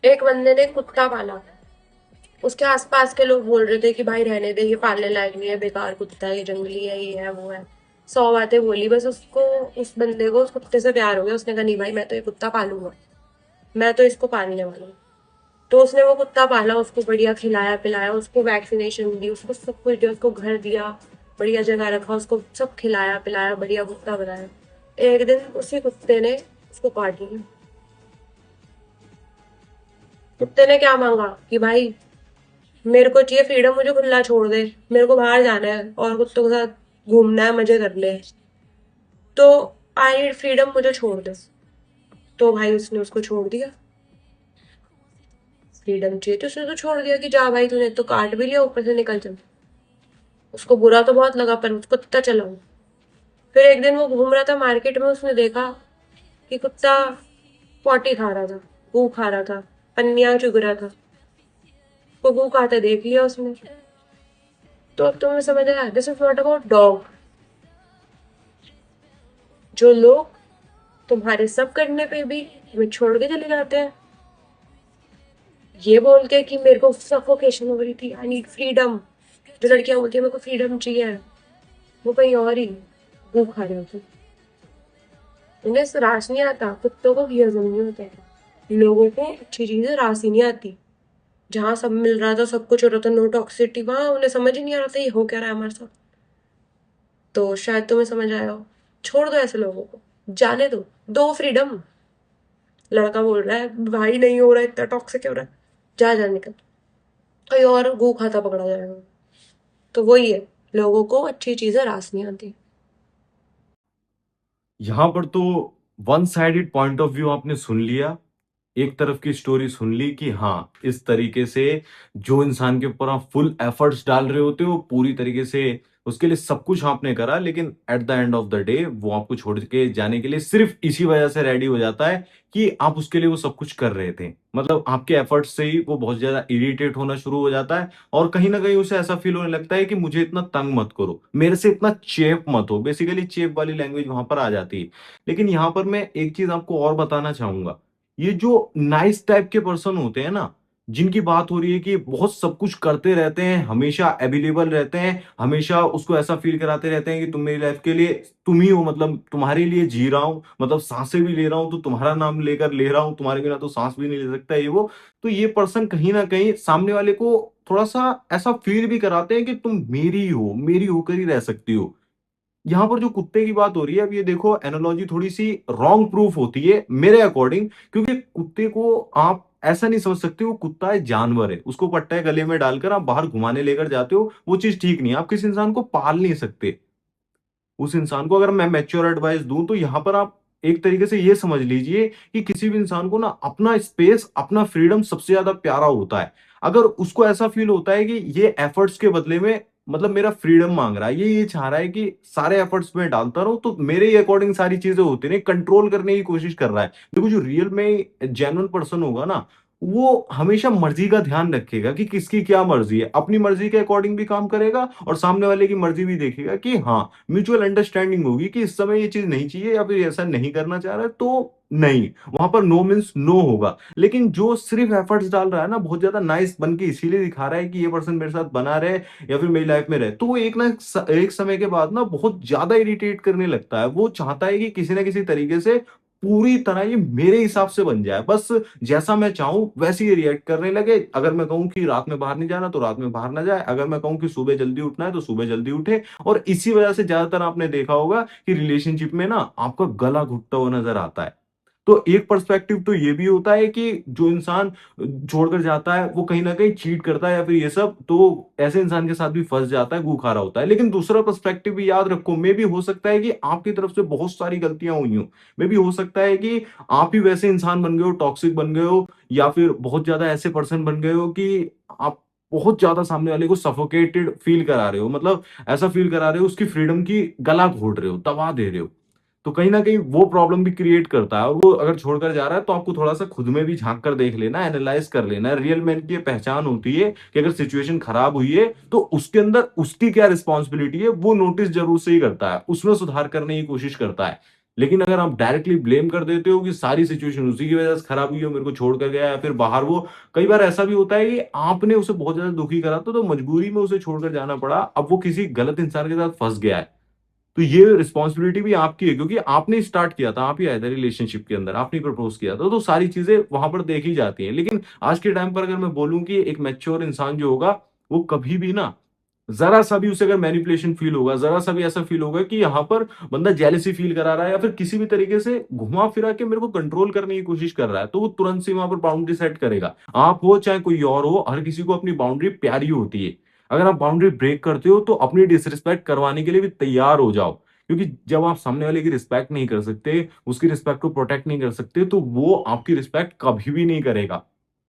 एक बंदे ने कुत्ता पाला। उसके आसपास के लोग बोल रहे थे कि भाई रहने दे, ये पालने लायक नहीं है, बेकार कुत्ता है, ये जंगली है, ये है वो है। 100 बातें बोली, बस उसको, उस बंदे को उस कुत्ते से प्यार हो गया। उसने कहा नहीं भाई, मैं तो ये कुत्ता पालूंगा, मैं तो इसको पालने वाला हूँ। तो उसने वो कुत्ता पाला, उसको बढ़िया खिलाया पिलाया, उसको वैक्सीनेशन दी, उसको सब कुछ दिया, उसको घर दिया, बढ़िया जगह रखा, उसको सब खिलाया पिलाया, बढ़िया कुत्ता बनाया। एक दिन उसी कुत्ते ने उसको काट लिया। कुत्ते ने क्या मांगा कि भाई मेरे को चाहिए फ्रीडम, मुझे खुला छोड़ दे, मेरे को बाहर जाना है और कुत्तों के साथ घूमना है, मजे करने हैं, तो आई नीड फ्रीडम, मुझे छोड़ दे। तो भाई उसने उसको छोड़ दिया। फ्रीडम चाहिए तो उसने तो छोड़ दिया कि जा भाई, तूने तो काट भी लिया, ऊपर से निकल चल। उसको बुरा तो बहुत लगा पर उसको कुत्ता चला वो। फिर एक दिन वो घूम रहा था मार्केट में, उसने देखा कि कुत्ता पॉटी खा रहा था, गू खा रहा था, पन्नियां चुग रहा था। वो गू खाता देख लिया उसने। तो अब तुम्हें समझ आया, this is not about dog. जो लोग तुम्हारे सब करने पे भी तुम्हें छोड़ के चले जाते हैं, ये बोल के कि मेरे को सफोकेशन हो रही थी, आई नीड फ्रीडम। जो लड़कियां बोलती है मेरे को फ्रीडम चाहिए, वो कहीं और ही गू खा रहे होते। उन्हें रास नहीं आता, कुत्तों को भी हजम नहीं होता है। लोगों को अच्छी चीजें रास ही नहीं आती। जहाँ सब मिल रहा था, सब कुछ हो रहा था, नो टॉक्सिटी, वहां उन्हें समझ ही नहीं आ रहा था ये हो क्या रहा है हमारे साथ। तो शायद तुम्हें समझ आया हो। छोड़ दो ऐसे लोगों को, जाने दो, दो फ्रीडम। लड़का बोल रहा है भाई नहीं हो रहा है, इतना टॉक्सिक हो रहा है, जा जा निकल, कहीं और गू खाता पकड़ा जाएगा। तो वही है, लोगों को अच्छी चीजें रास नहीं आती। यहाँ पर तो one sided point of view आपने सुन लिया। एक तरफ की स्टोरी सुन ली कि हाँ, इस तरीके से जो इंसान के ऊपर आप फुल एफर्ट्स डाल रहे होते हो, पूरी तरीके से उसके लिए सब कुछ आपने करा, लेकिन at the end of the day वो आपको छोड़ के जाने के लिए सिर्फ इसी वजह से रेडी हो जाता है कि आप उसके लिए वो सब कुछ कर रहे थे। मतलब आपके एफर्ट्स से ही वो बहुत ज्यादा इरिटेट होना शुरू हो जाता है, और कहीं ना कहीं उसे ऐसा फील होने लगता है कि मुझे इतना तंग मत करो, मेरे से इतना चेप मत हो। बेसिकली चेप वाली लैंग्वेज वहां पर आ जाती है। लेकिन यहाँ पर मैं एक चीज आपको और बताना चाहूंगा। ये जो नाइस टाइप के पर्सन होते हैं ना, जिनकी बात हो रही है कि बहुत सब कुछ करते रहते हैं, हमेशा अवेलेबल रहते हैं, हमेशा उसको ऐसा फील कराते रहते हैं कि तुम मेरी लाइफ के लिए तुम ही हो, मतलब तुम्हारे लिए जी रहा हूं, मतलब सांसें भी ले रहा हूं तो तुम्हारा नाम लेकर ले रहा हूं, तुम्हारे बिना तो सांस भी नहीं ले सकता ये वो। तो ये पर्सन कहीं ना कहीं सामने वाले को थोड़ा सा ऐसा फील भी कराते हैं कि तुम मेरी हो, मेरी होकर ही रह सकती हो। यहाँ पर जो कुत्ते की बात हो रही है, अब ये देखो एनालॉजी थोड़ी सी रॉन्ग प्रूफ होती है मेरे अकॉर्डिंग, क्योंकि कुत्ते को आप ऐसा नहीं समझ सकते, वो कुत्ता है, जानवर है, उसको पट्टा गले में डालकर आप बाहर घुमाने लेकर जाते हो, वो चीज ठीक नहीं है। आप किसी इंसान को पाल नहीं सकते। उस इंसान को अगर मैं मैच्योर एडवाइस दूं तो यहाँ पर आप एक तरीके से ये समझ लीजिए कि किसी भी इंसान को ना अपना स्पेस, अपना फ्रीडम सबसे ज्यादा प्यारा होता है। अगर उसको ऐसा फील होता है कि ये एफर्ट्स के बदले में मतलब मेरा फ्रीडम मांग रहा है, ये चाह रहा है कि सारे एफर्ट्स में डालता रहूं तो मेरे ही अकॉर्डिंग सारी चीजें होती रही, कंट्रोल करने की कोशिश कर रहा है। देखो जो रियल में जेन्युइन पर्सन होगा ना, वो हमेशा मर्जी का ध्यान रखेगा कि किसकी क्या मर्जी है, अपनी मर्जी के अकॉर्डिंग भी काम करेगा और सामने वाले की मर्जी भी देखेगा कि हाँ, म्यूचुअल अंडरस्टैंडिंग होगी कि इस समय ये चीज नहीं चाहिए या फिर ऐसा नहीं करना चाह रहा है तो नहीं, वहां पर नो मीन्स नो होगा। लेकिन जो सिर्फ एफर्ट्स डाल रहा है ना, बहुत ज्यादा नाइस बन के इसीलिए दिखा रहा है कि ये पर्सन मेरे साथ बना रहे या फिर मेरी लाइफ में रहे, तो वो एक ना एक समय के बाद ना बहुत ज्यादा इरिटेट करने लगता है। वो चाहता है कि किसी ना किसी तरीके से पूरी तरह ये मेरे हिसाब से बन जाए, बस जैसा मैं चाहूं वैसे ही रिएक्ट करने लगे। अगर मैं कहूं कि रात में बाहर नहीं जाना तो रात में बाहर ना जाए, अगर मैं कहूं कि सुबह जल्दी उठना है तो सुबह जल्दी उठे। और इसी वजह से ज्यादातर आपने देखा होगा कि रिलेशनशिप में ना आपका गला घुटता हुआ नजर आता है। तो एक पर्सपेक्टिव तो ये भी होता है कि जो इंसान छोड़कर जाता है वो कहीं ना कहीं चीट करता है या फिर ये सब, तो ऐसे इंसान के साथ भी फंस जाता है, गुखारा होता है। लेकिन दूसरा पर्सपेक्टिव भी याद रखो, मे भी हो सकता है कि आपकी तरफ से बहुत सारी गलतियां हुई हो, मे भी हो सकता है कि आप ही वैसे इंसान बन गए हो, टॉक्सिक बन गए हो, या फिर बहुत ज्यादा ऐसे पर्सन बन गए हो कि आप बहुत ज्यादा सामने वाले को सफोकेटेड फील करा रहे हो, मतलब ऐसा फील करा रहे हो उसकी फ्रीडम की गला घोट रहे हो, दबा दे रहे हो। तो कहीं ना कहीं वो प्रॉब्लम भी क्रिएट करता है, और वो अगर छोड़कर जा रहा है तो आपको थोड़ा सा खुद में भी झांक कर देख लेना, एनालाइज कर लेना है। रियल मैन की ये पहचान होती है कि अगर सिचुएशन खराब हुई है तो उसके अंदर उसकी क्या रिस्पॉन्सिबिलिटी है वो नोटिस जरूर से ही करता है, उसमें सुधार करने की कोशिश करता है। लेकिन अगर आप डायरेक्टली ब्लेम कर देते हो कि सारी सिचुएशन उसी की वजह से खराब हुई है, मेरे को छोड़ कर गया, या फिर बाहर वो, कई बार ऐसा भी होता है कि आपने उसे बहुत ज्यादा दुखी करा तो मजबूरी में उसे छोड़कर जाना पड़ा, अब वो किसी गलत इंसान के साथ फंस गया है। तो ये रिस्पॉन्सिबिलिटी भी आपकी है, क्योंकि आपने स्टार्ट किया था, आप ही आए थे रिलेशनशिप के अंदर, आपने प्रपोज किया था, तो सारी चीजें वहां पर देखी जाती हैं। लेकिन आज के टाइम पर अगर मैं बोलूं कि एक मैच्योर इंसान जो होगा, वो कभी भी ना, जरा सा भी उसे अगर मैनिपुलेशन फील होगा, जरा सा भी ऐसा फील होगा कि यहाँ पर बंदा जेलसी फील करा रहा है या फिर किसी भी तरीके से घुमा फिरा के मेरे को कंट्रोल करने की कोशिश कर रहा है, तो वो तुरंत से वहां पर बाउंड्री सेट करेगा। आप हो चाहे कोई और हो, हर किसी को अपनी बाउंड्री प्यारी होती है। अगर आप बाउंड्री ब्रेक करते हो तो अपनी डिसरिस्पेक्ट करवाने के लिए भी तैयार हो जाओ, क्योंकि जब आप सामने वाले की रिस्पेक्ट नहीं कर सकते, उसकी रिस्पेक्ट को प्रोटेक्ट नहीं कर सकते, तो वो आपकी रिस्पेक्ट कभी भी नहीं करेगा।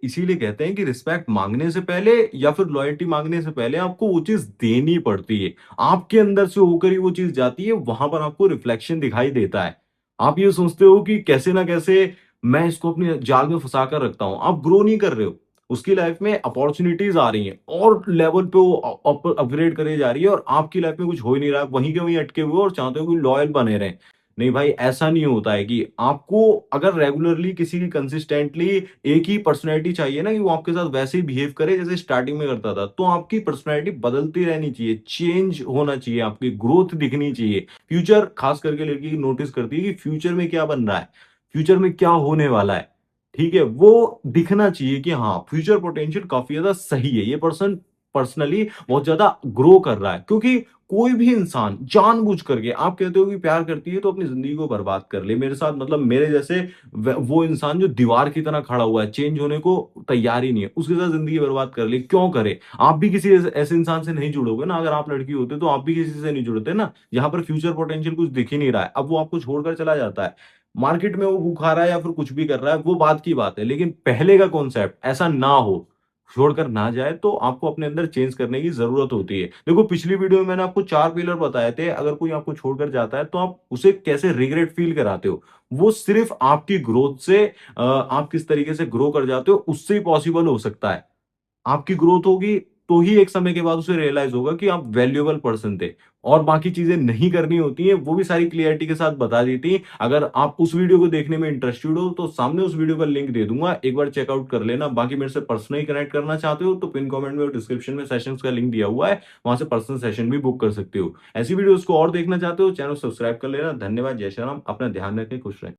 इसीलिए कहते हैं कि रिस्पेक्ट मांगने से पहले या फिर लॉयल्टी मांगने से पहले आपको वो चीज देनी पड़ती है। आपके अंदर से होकर ही वो चीज जाती है, वहां पर आपको रिफ्लेक्शन दिखाई देता है। आप ये सोचते हो कि कैसे ना कैसे मैं इसको अपने जाल में फंसा कर रखता हूं, आप ग्रो नहीं कर रहे हो। उसकी लाइफ में अपॉर्चुनिटीज आ रही हैं और लेवल पे वो अपग्रेड करे जा रही है, और आपकी लाइफ में कुछ हो ही नहीं रहा, आप वहीं के वहीं अटके हुए हो और चाहते हो कि लॉयल बने रहे। नहीं भाई, ऐसा नहीं होता है कि आपको अगर रेगुलरली किसी की कंसिस्टेंटली एक ही पर्सनैलिटी चाहिए ना, कि वो आपके साथ वैसे ही बिहेव करे जैसे स्टार्टिंग में करता था, तो आपकी पर्सनैलिटी बदलती रहनी चाहिए, चेंज होना चाहिए, आपकी ग्रोथ दिखनी चाहिए। फ्यूचर खास करके लड़की नोटिस करती है कि फ्यूचर में क्या बन रहा है, फ्यूचर में क्या होने वाला है। ठीक है, वो दिखना चाहिए कि हाँ, फ्यूचर पोटेंशियल काफी ज्यादा सही है, ये पर्सन पर्सनली बहुत ज्यादा ग्रो कर रहा है। क्योंकि कोई भी इंसान जानबूझ करके, आप कहते हो कि प्यार करती है तो अपनी जिंदगी को बर्बाद कर ले मेरे साथ, मतलब मेरे जैसे वो इंसान जो दीवार की तरह खड़ा हुआ है, चेंज होने को तैयार ही नहीं है, उसके साथ जिंदगी बर्बाद कर ले, क्यों करे? आप भी किसी ऐसे इंसान से नहीं जुड़ोगे ना, अगर आप लड़की होते तो आप भी किसी से नहीं जुड़ते ना, जहां पर फ्यूचर पोटेंशियल कुछ दिख ही नहीं रहा है, अब वो आपको छोड़कर चला जाता है, मार्केट में वो भूखा रहा है या फिर कुछ भी कर रहा है, वो बात की बात है। लेकिन पहले का कॉन्सेप्ट ऐसा ना हो, छोड़कर ना जाए, तो आपको अपने अंदर चेंज करने की जरूरत होती है। देखो, पिछली वीडियो में मैंने आपको 4 पिलर बताए थे, अगर कोई आपको छोड़कर जाता है तो आप उसे कैसे रिग्रेट फील कराते हो, वो सिर्फ आपकी ग्रोथ से, आप किस तरीके से ग्रो कर जाते हो उससे ही पॉसिबल हो सकता है। आपकी ग्रोथ होगी तो ही एक समय के बाद उसे रियलाइज होगा कि आप वैल्यूएबल पर्सन थे। और बाकी चीजें नहीं करनी होती हैं, वो भी सारी क्लियरिटी के साथ बता दी थी। अगर आप उस वीडियो को देखने में इंटरेस्टेड हो तो सामने उस वीडियो का लिंक दे दूंगा, एक बार चेकआउट कर लेना। बाकी मेरे से पर्सनली कनेक्ट करना चाहते हो तो पिन कमेंट में और डिस्क्रिप्शन में सेशंस का लिंक दिया हुआ है, वहां से पर्सनल सेशन भी बुक कर सकते हो। ऐसी वीडियोस को और देखना चाहते हो, चैनल सब्सक्राइब कर लेना। धन्यवाद, जय श्री राम, अपना ध्यान रखें, खुश रहें।